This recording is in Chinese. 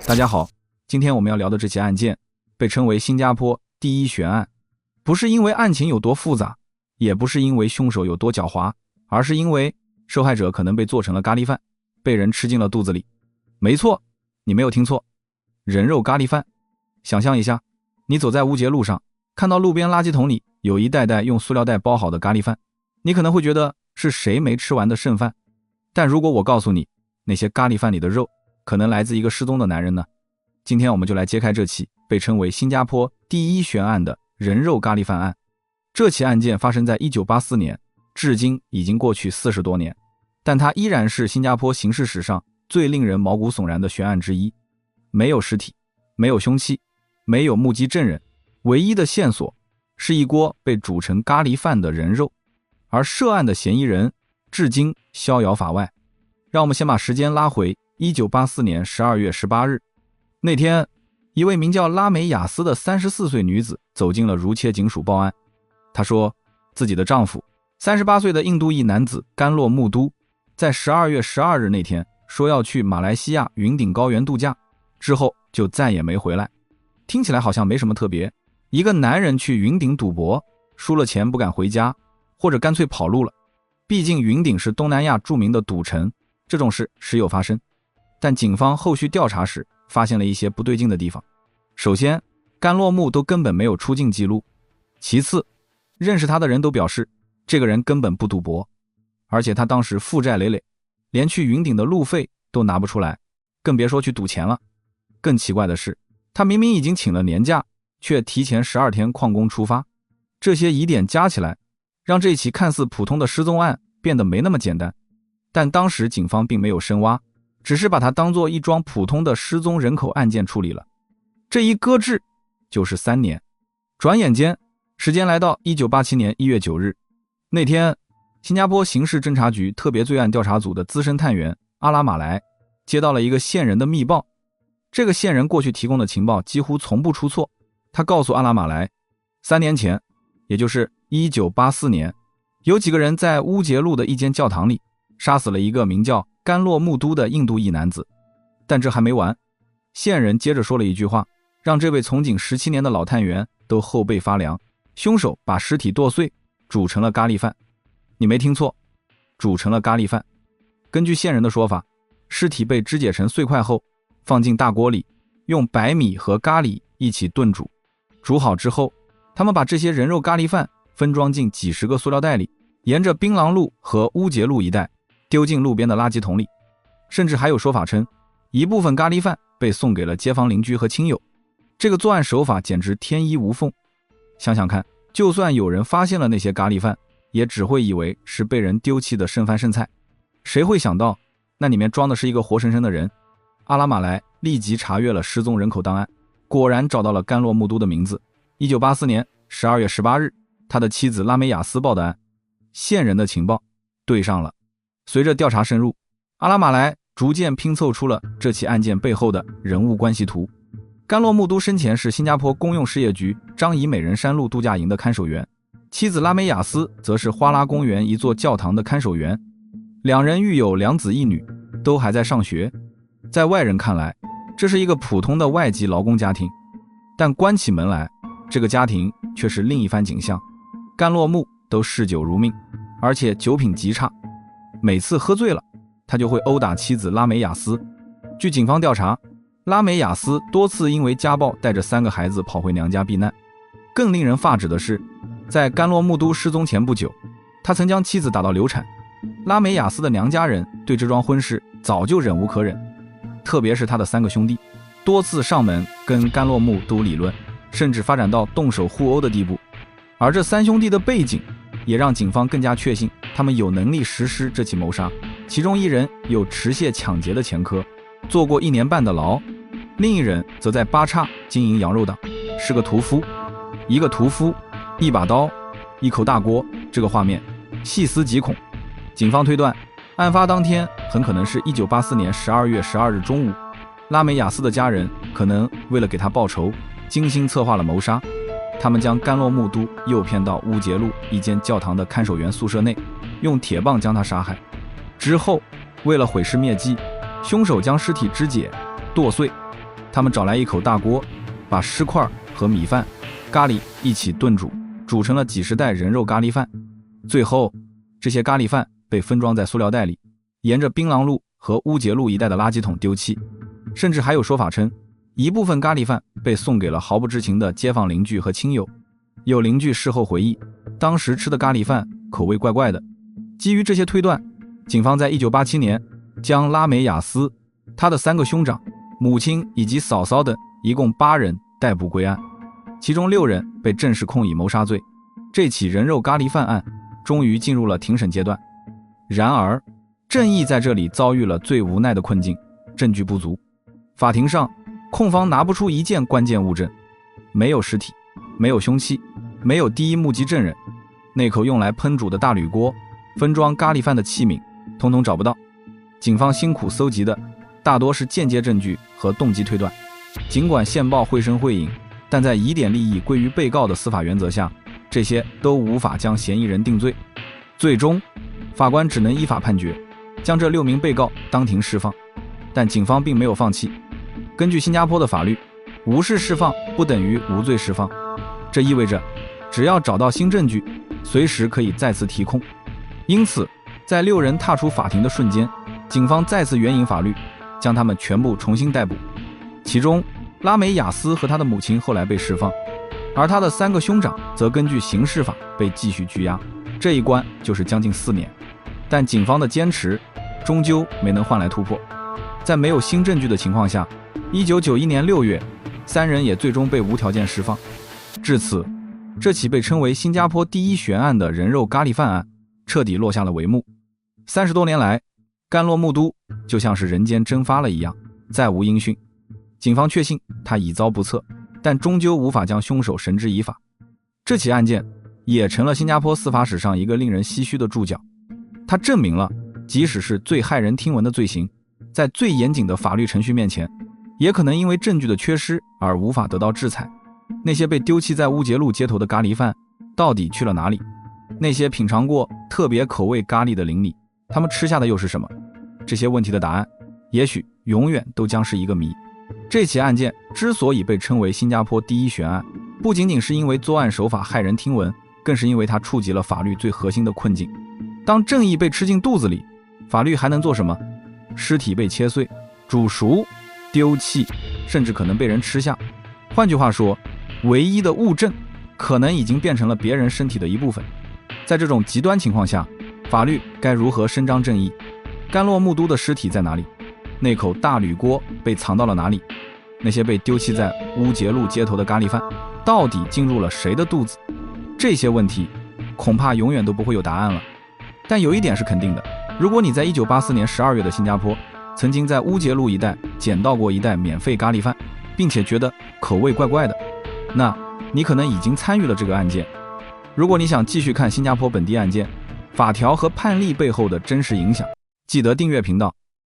大家好，今天我们要聊的这起案件被称为新加坡第一悬案，不是因为案情有多复杂，也不是因为凶手有多狡猾，而是因为受害者可能被做成了咖喱饭，被人吃进了肚子里。没错，你没有听错，人肉咖喱饭。想象一下，你走在乌节路上，看到路边垃圾桶里有一袋袋用塑料袋包好的咖喱饭，你可能会觉得是谁没吃完的剩饭。但如果我告诉你，那些咖喱饭里的肉可能来自一个失踪的男人呢？今天我们就来揭开这起被称为新加坡第一悬案的人肉咖喱饭案。这起案件发生在1984年，至今已经过去40多年，但它依然是新加坡刑事史上最令人毛骨悚然的悬案之一。没有尸体，没有凶器，没有目击证人，唯一的线索是一锅被煮成咖喱饭的人肉，而涉案的嫌疑人至今逍遥法外。让我们先把时间拉回1984年12月18日，那天，一位名叫拉美雅斯的34岁女子走进了如切警署报案。她说，自己的丈夫38岁的印度裔男子甘洛木都，在12月12日那天说要去马来西亚云顶高原度假，之后就再也没回来。听起来好像没什么特别，一个男人去云顶赌博，输了钱不敢回家，或者干脆跑路了。毕竟云顶是东南亚著名的赌城，这种事时有发生。但警方后续调查时发现了一些不对劲的地方。首先，甘洛木都根本没有出境记录。其次，认识他的人都表示，这个人根本不赌博，而且他当时负债累累，连去云顶的路费都拿不出来，更别说去赌钱了。更奇怪的是，他明明已经请了年假，却提前12天旷工出发。这些疑点加起来，让这起看似普通的失踪案变得没那么简单。但当时警方并没有深挖，只是把它当作一桩普通的失踪人口案件处理了。这一搁置就是3年。转眼间，时间来到1987年1月9日，那天，新加坡刑事侦查局特别罪案调查组的资深探员阿拉马来接到了一个线人的密报。这个线人过去提供的情报几乎从不出错。他告诉阿拉马来，3年前，也就是1984年，有几个人在乌节路的一间教堂里杀死了一个名叫甘洛木都的印度裔男子。但这还没完，线人接着说了一句话，让这位从警17年的老探员都后背发凉。凶手把尸体剁碎，煮成了咖喱饭。你没听错，煮成了咖喱饭。根据线人的说法，尸体被肢解成碎块后，放进大锅里，用白米和咖喱一起炖煮。煮好之后，他们把这些人肉咖喱饭分装进几十个塑料袋里，沿着槟榔路和乌节路一带丢进路边的垃圾桶里。甚至还有说法称，一部分咖喱饭被送给了街坊邻居和亲友。这个作案手法简直天衣无缝。想想看，就算有人发现了那些咖喱饭，也只会以为是被人丢弃的剩饭剩菜。谁会想到那里面装的是一个活生生的人？阿拉马来立即查阅了失踪人口档案，果然找到了甘洛木都的名字。1984年12月18日，他的妻子拉美雅斯报的案，线人的情报对上了。随着调查深入，阿拉马来逐渐拼凑出了这起案件背后的人物关系图。甘洛木都生前是新加坡公用事业局樟宜美人山路度假营的看守员，妻子拉美雅斯则是花拉公园一座教堂的看守员。两人育有2子1女，都还在上学。在外人看来，这是一个普通的外籍劳工家庭，但关起门来，这个家庭却是另一番景象。甘洛木都嗜酒如命，而且酒品极差，每次喝醉了，他就会殴打妻子拉美雅斯。据警方调查，拉美雅斯多次因为家暴带着3个孩子跑回娘家避难。更令人发指的是，在甘洛木都失踪前不久，他曾将妻子打到流产。拉美雅斯的娘家人对这桩婚事早就忍无可忍，特别是他的3个兄弟，多次上门跟甘洛木都理论，甚至发展到动手互殴的地步。而这3兄弟的背景也让警方更加确信他们有能力实施这起谋杀。其中一人有持械抢劫的前科，坐过1年半的牢，另一人则在八岔经营羊肉档，是个屠夫。一个屠夫，一把刀，一口大锅，这个画面细思极恐。警方推断，案发当天很可能是1984年12月12日中午，拉美雅斯的家人可能为了给他报仇，精心策划了谋杀。他们将甘洛木都诱骗到乌节路一间教堂的看守员宿舍内，用铁棒将他杀害。之后，为了毁尸灭迹，凶手将尸体肢解、剁碎，他们找来一口大锅，把尸块和米饭、咖喱一起炖煮，煮成了几十袋人肉咖喱饭。最后，这些咖喱饭被分装在塑料袋里，沿着槟榔路和乌节路一带的垃圾桶丢弃。甚至还有说法称，一部分咖喱饭被送给了毫不知情的街坊邻居和亲友。有邻居事后回忆，当时吃的咖喱饭口味怪怪的。基于这些推断，警方在1987年将拉美亚斯、他的3个兄长、母亲以及嫂嫂等一共8人逮捕归案，其中6人被正式控以谋杀罪。这起人肉咖喱饭案终于进入了庭审阶段。然而，正义在这里遭遇了最无奈的困境，证据不足。法庭上，控方拿不出一件关键物证，没有尸体，没有凶器，没有第一目击证人，那口用来烹煮的大铝锅、分装咖喱饭的器皿，统统找不到。警方辛苦搜集的大多是间接证据和动机推断。尽管线报绘声绘影，但在疑点利益归于被告的司法原则下，这些都无法将嫌疑人定罪。最终，法官只能依法判决，将这6名被告当庭释放。但警方并没有放弃。根据新加坡的法律，无事释放不等于无罪释放，这意味着只要找到新证据，随时可以再次提控。因此，在6人踏出法庭的瞬间，警方再次援引法律，将他们全部重新逮捕。其中，拉美亚斯和他的母亲后来被释放，而他的3个兄长则根据刑事法被继续拘押。这一关就是将近4年。但警方的坚持终究没能换来突破。在没有新证据的情况下，1991年6月，3人也最终被无条件释放。至此，这起被称为新加坡第一悬案的人肉咖喱饭案彻底落下了帷幕。30多年来，甘洛木都就像是人间蒸发了一样，再无音讯。警方确信他已遭不测，但终究无法将凶手绳之以法。这起案件也成了新加坡司法史上一个令人唏嘘的注脚。它证明了，即使是最骇人听闻的罪行，在最严谨的法律程序面前，也可能因为证据的缺失而无法得到制裁。那些被丢弃在乌节路街头的咖喱饭到底去了哪里？那些品尝过特别口味咖喱的邻里，他们吃下的又是什么？这些问题的答案，也许永远都将是一个谜。这起案件之所以被称为新加坡第一悬案，不仅仅是因为作案手法骇人听闻，更是因为它触及了法律最核心的困境。当正义被吃进肚子里，法律还能做什么？尸体被切碎、煮熟、丢弃，甚至可能被人吃下。换句话说，唯一的物证可能已经变成了别人身体的一部分。在这种极端情况下，法律该如何伸张正义？甘洛木都的尸体在哪里？那口大铝锅被藏到了哪里？那些被丢弃在乌节路街头的咖喱饭到底进入了谁的肚子？这些问题恐怕永远都不会有答案了。但有一点是肯定的，如果你在1984年12月的新加坡曾经在乌节路一带捡到过一袋免费咖喱饭，并且觉得口味怪怪的，那你可能已经参与了这个案件。如果你想继续看新加坡本地案件、法条和判例背后的真实影响，记得订阅频道，